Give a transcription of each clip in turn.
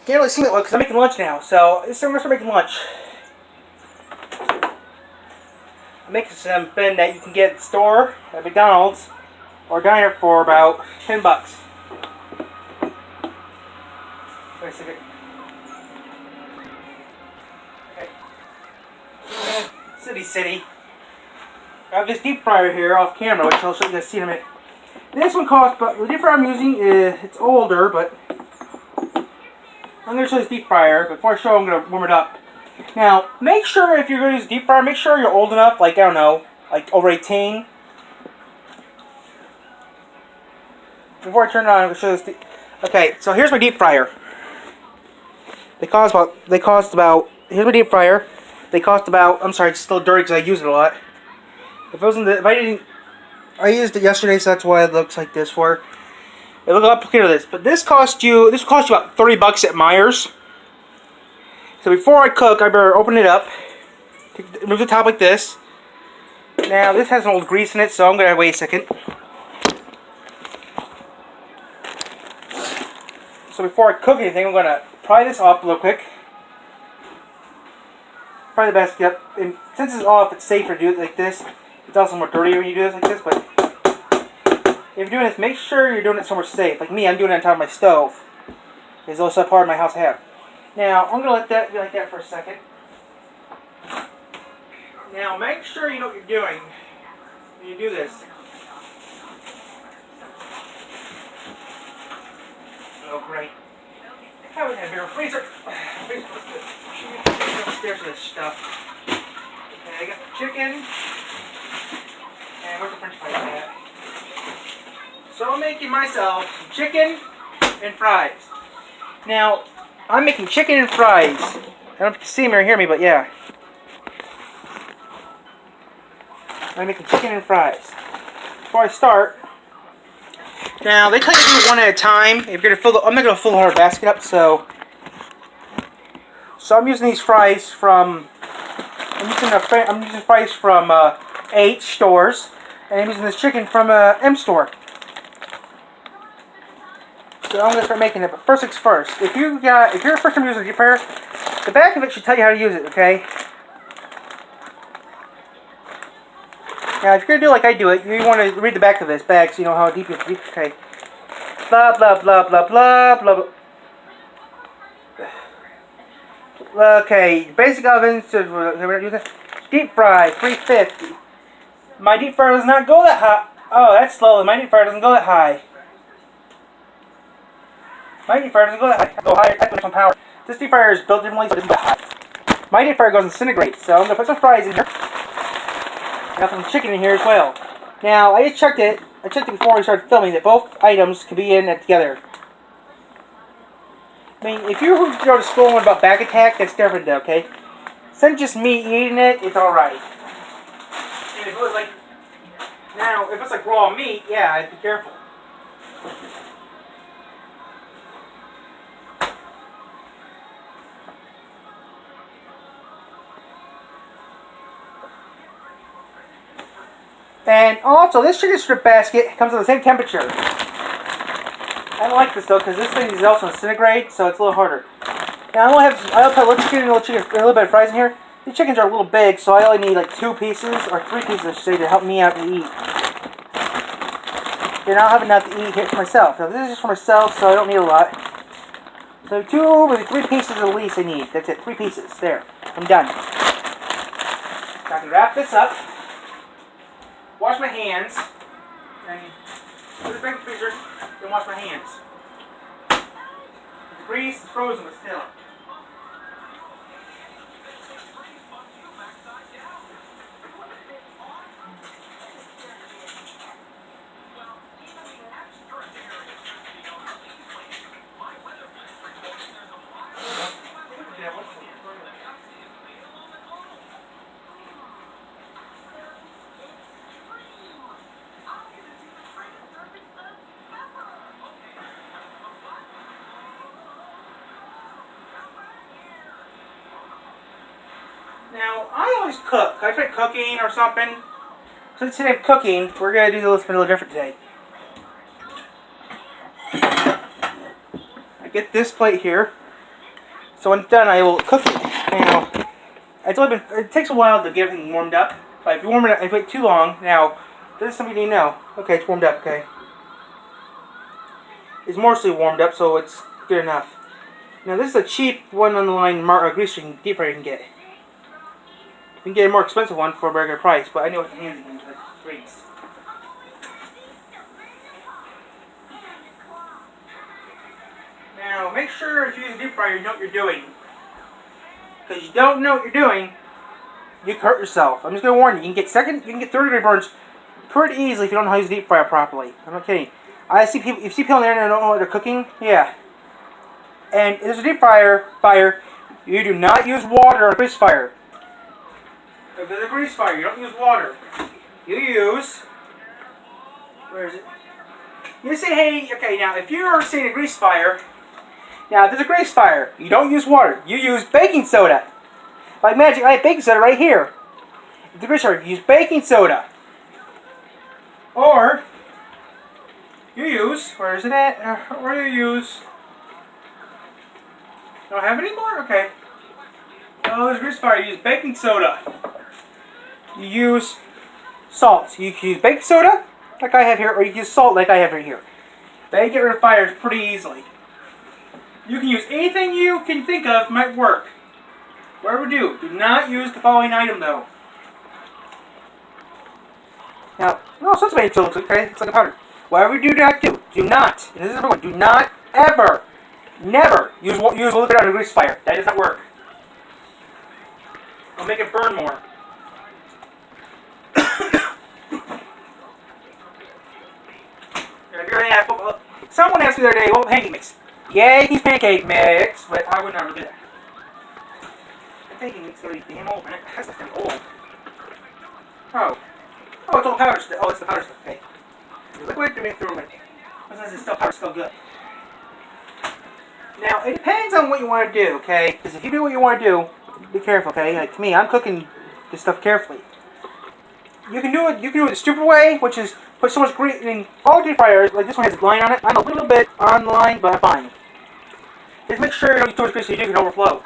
Can't really see it because I'm making lunch now. So I'm gonna start making lunch. I'm making some Ben that you can get at the store at McDonald's or diner for about $10. Wait a second. Okay. City. I have this deep fryer here off camera, which I'll show you guys see in a minute. This one costs, but the deep fryer I'm using is it's older, but I'm going to show this deep fryer. Before I show, I'm going to warm it up. Now, make sure if you're going to use deep fryer, make sure you're old enough, like, I don't know, like over 18. Before I turn it on, I'm going to show this. Okay, so here's my deep fryer. Here's my deep fryer. They cost about, I'm sorry, it's still dirty because I use it a lot. I used it yesterday, so that's why it looks like this for. It looks a lot clearer this, but this will cost you about $30 at Myers. So before I cook, I better open it up, remove the top like this. Now this has an old grease in it, so I'm gonna wait a second. So before I cook anything, I'm gonna pry this up real quick. Pry the basket up, and since it's off, it's safer to do it like this. It's also more dirty when you do this like this, but if you're doing this, make sure you're doing it somewhere safe. Like me, I'm doing it on top of my stove. There's also a part of my house I have. Now, I'm going to let that be like that for a second. Now, make sure you know what you're doing when you do this. Oh, great. I haven't had a bigger freezer. Upstairs for this stuff. Okay, I got the chicken. And where's the french fries at? So I'm making myself some chicken and fries. Now, I'm making chicken and fries. I don't know if you can see me or hear me, but yeah. I'm making chicken and fries. Before I start, now they tell you to do it one at a time. If you're gonna I'm not gonna fill the whole basket up, so I'm using these fries from. I'm using fries from H stores, and I'm using this chicken from M store. So I'm gonna start making it, but first things first. If you're first time using a deep fryer, the back of it should tell you how to use it. Okay. Now, if you're gonna do it like I do it, you want to read the back of this bag so you know how deep you have to be. Okay. Blah blah blah blah blah blah. Okay, basic ovens. Deep fry 350. My deep fryer does not go that high. Oh, that's slow. My deep fryer doesn't go that high. My deep fryer doesn't go that high. Go higher. That's some power. This deep fryer is built differently, so it doesn't go that high. My deep fryer goes incinerate, so I'm gonna put some fries in here. I got some chicken in here as well. Now, I just checked it. I checked it before we started filming that both items could be in it together. I mean, if you go to school and learn about back attack, that's different, okay? Since just me eating it, it's alright. And if it was like, now, if it's like raw meat, yeah, I'd be careful. And also, this chicken strip basket comes at the same temperature. I don't like this though, because this thing is also incinerate, so it's a little harder. Now I'll put a little chicken and a little bit of fries in here. These chickens are a little big, so I only need like 2 pieces, or 3 pieces I should say, to help me out to eat. And I'll have enough to eat here for myself. Now this is just for myself, so I don't need a lot. So 2, maybe 3 pieces at least I need. That's it, 3 pieces. There, I'm done. Now I can wrap this up. Wash my hands, and put it back in the freezer, then wash my hands. The grease is frozen, but still. Now, I always cook. I try cooking or something. So today I'm cooking. We're going to do something a little different today. I get this plate here. So when it's done, I will cook it. Now, it takes a while to get everything warmed up. But if you warm it up, if you wait too long, now, this is something you need to know. Okay, it's warmed up, okay. It's mostly warmed up, so it's good enough. Now, this is a cheap one on the line grease deep fryer you can get. You can get a more expensive one for a regular price, but I know it's handy ones like grease. Now, make sure if you use a deep fryer, you know what you're doing. Because you don't know what you're doing, you can hurt yourself. I'm just going to warn you. You can get 30-degree burns pretty easily if you don't know how to use a deep fryer properly. I'm not kidding. If you see people on the internet who don't know what they're cooking, yeah. And if there's a deep fryer, you do not use water or a grease fire. If there's a grease fire, you don't use water. You use... Where is it? You say, hey, okay, now if you're seeing a grease fire... Now, if there's a grease fire, you don't use water. You use baking soda. Like magic, I have baking soda right here. If the grease fire, you use baking soda. Or, you use, where is it at? Or you use... Don't have any more? Okay. Oh, there's grease fire. You use baking soda. You use salt. You can use baking soda, like I have here, or you can use salt, like I have right here. They get rid of fires pretty easily. You can use anything you can think of might work. Whatever do. Do not use the following item, though. Now, no, so it's made until okay? It's like a powder. Whatever you do not do, do not, and this is everyone, do not ever, never use liquid on a grease fire. That does not work. It'll make it burn more. Someone asked me the other day, what pancake mix? Yeah, he's pancake mix, but I would never do that. The pancake mix is going to be damn old, man. That's not damn old. Oh, it's all powder stuff. Oh, it's the powder stuff. Okay. The liquid to make through it. Sometimes it's still powder, still good. Now, it depends on what you want to do, okay? Because if you do what you want to do, be careful, okay? Like me, I'm cooking this stuff carefully. You can do it the stupid way, which is put so much grease in all deep fryers. Like this one has a line on it. I'm a little bit on the line, but I'm fine. Just make sure you don't use too much grease so you can overflow.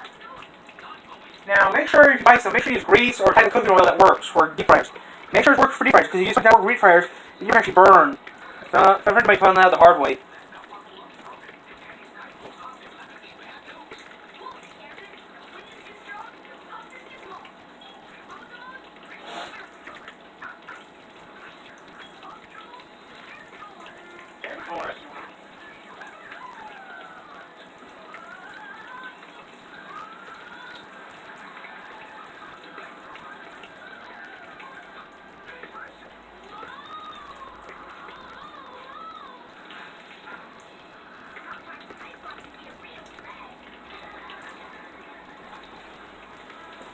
Now, make sure if you buy some, make sure you use grease or type of cooking oil that works for deep fryers. Make sure it works for deep fryers, because if you use something that works for deep fryers, you can actually burn. I've heard anybody find that out the hard way.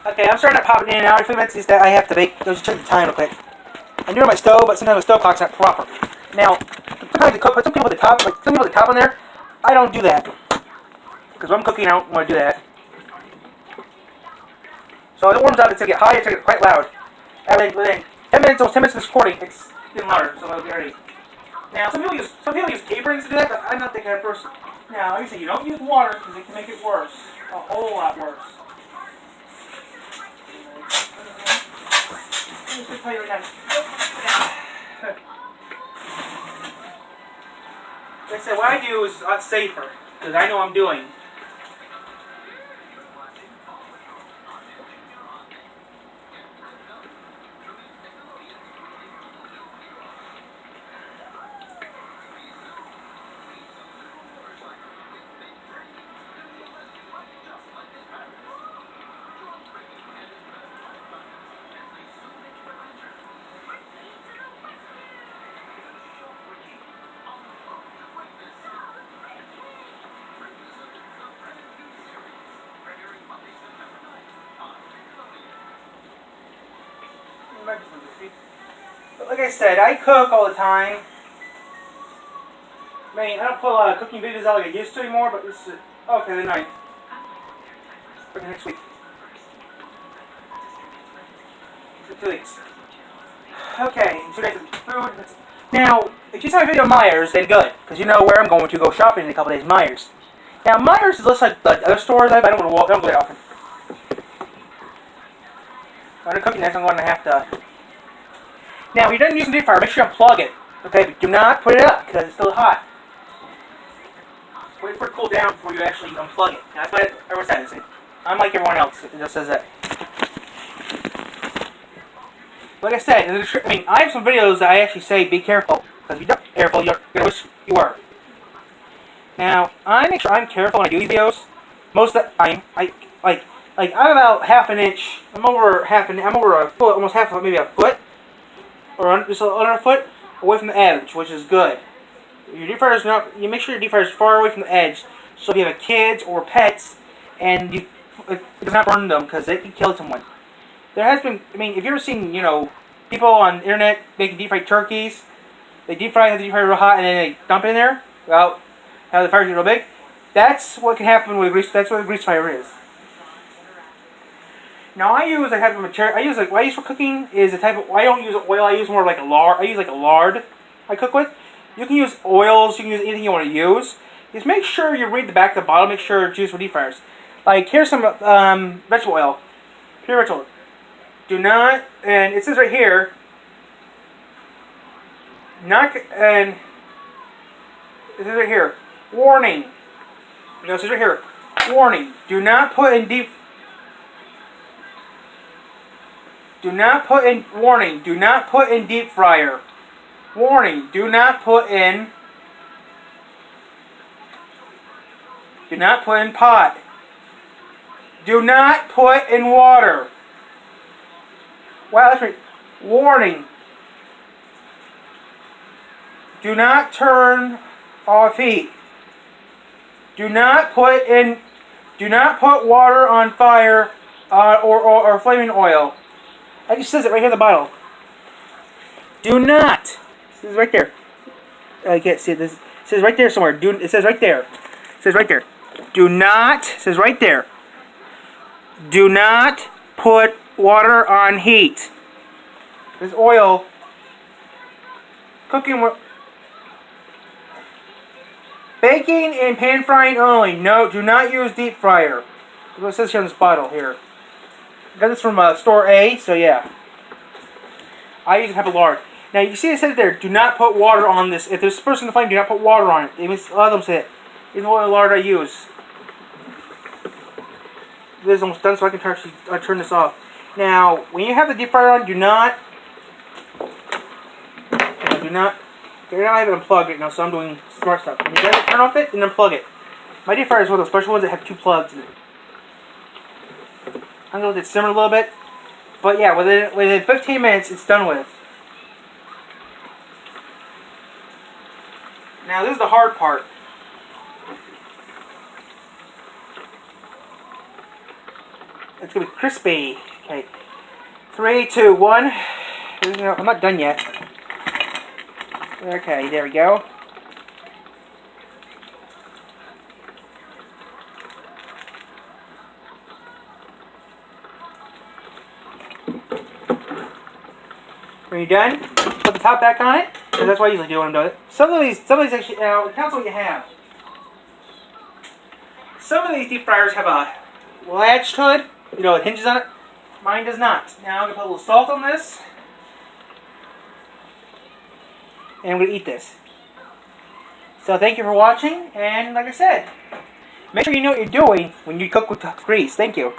Okay, I'm starting to pop it in and out. Every few minutes is that I have to bake. Let's check the time real quick. I'm doing my stove, but sometimes the stove clock's not proper. Now, sometimes they put some people at the top, like some people at the top on there. I don't do that because when I'm cooking, I don't want to do that. So it warms up. It's gonna get high. It's gonna get quite loud. And within 10 minutes, almost 10 minutes of this recording, it's getting louder. So it'll be ready. Now, some people use tape rings to do that, but I'm not the kind of person. Now, you say you don't use water because it can make it worse, a whole lot worse. Just tell you right now. Like I said, what I do is a lot safer because I know what I'm doing. But like I said, I cook all the time. I mean, I don't put a lot of cooking videos out like I used to anymore, but this is... Okay, the 9th. Okay, next week. For 2 weeks. Okay, 2 days of food. Now, if you saw my video of Myers, then good. Because you know where I'm going to go shopping in a couple days, Myers. Now, Myers is less like the other stores I don't go that often. When I'm cooking this, I'm going to have to... Now, when you're done using the deep fryer, make sure you unplug it. Okay, but do not put it up, because it's still hot. Wait for it to cool down before you actually unplug it. That's what everyone says. Unlike everyone else, it just says that. Like I said, I have some videos that I actually say be careful. Because if you don't be careful, you're going to wish you were. Now, I make sure I'm careful when I do these videos. Most of the time, I'm about half an inch. I'm over a foot, almost half a foot, maybe a foot, or just under a foot away from the edge, which is good. Your deep fryer is not. You make sure your deep fryer is far away from the edge. So if you have kids or pets, and it does not burn them because it can kill someone. There has been. I mean, if you've ever seen, people on the internet making deep fried turkeys, they have the deep fryer real hot and then they dump it in there. Well, have the fire get real big. That's what can happen with a grease. That's what a grease fire is. Now I use a type of material. What I use for cooking is a type of. I don't use oil. I use more like a lard. I use like a lard. I cook with. You can use oils. You can use anything you want to use. Just make sure you read the back of the bottle. Make sure it's used for deep fryers. Like here's some vegetable oil, pure vegetable. Do not, and it says right here. And it says right here. Warning. No, it says right here. Warning. Do not put in deep. Do not put in. Warning. Do not put in deep fryer. Warning. Do not put in. Do not put in pot. Do not put in water. Wow, that's right. Warning. Do not turn off heat. Do not put water on fire or flaming oil. It just says it right here in the bottle. Do not. It says right there. I can't see it. It says right there somewhere. It says right there. It says right there. Do not. It says right there. Do not put water on heat. This oil. Cooking with. Baking and pan frying only. No, do not use deep fryer. That's what it says here on this bottle here. I got this from store A, so yeah. I use a type of lard. Now you see it says there, do not put water on this. If there's a person in the flame, do not put water on it. It means a lot of them say it. This is what lard I use. This is almost done, so I can turn this off. Now, when you have the deep fryer on, do not. You're not even unplug it now, so I'm doing smart stuff. When you turn off it and unplug it. My deep fryer is one of those special ones that have 2 plugs in it. I'm going to let it simmer a little bit. But yeah, within 15 minutes, it's done with. Now, this is the hard part. It's going to be crispy. Okay. 3, 2, 1. I'm not done yet. Okay, there we go. When you're done, put the top back on it, because that's what I usually do when I'm doing it. Some of these actually, it depends on what you have. Some of these deep fryers have a latched hood, it hinges on it. Mine does not. Now I'm going to put a little salt on this. And I'm going to eat this. So thank you for watching, and like I said, make sure you know what you're doing when you cook with grease. Thank you.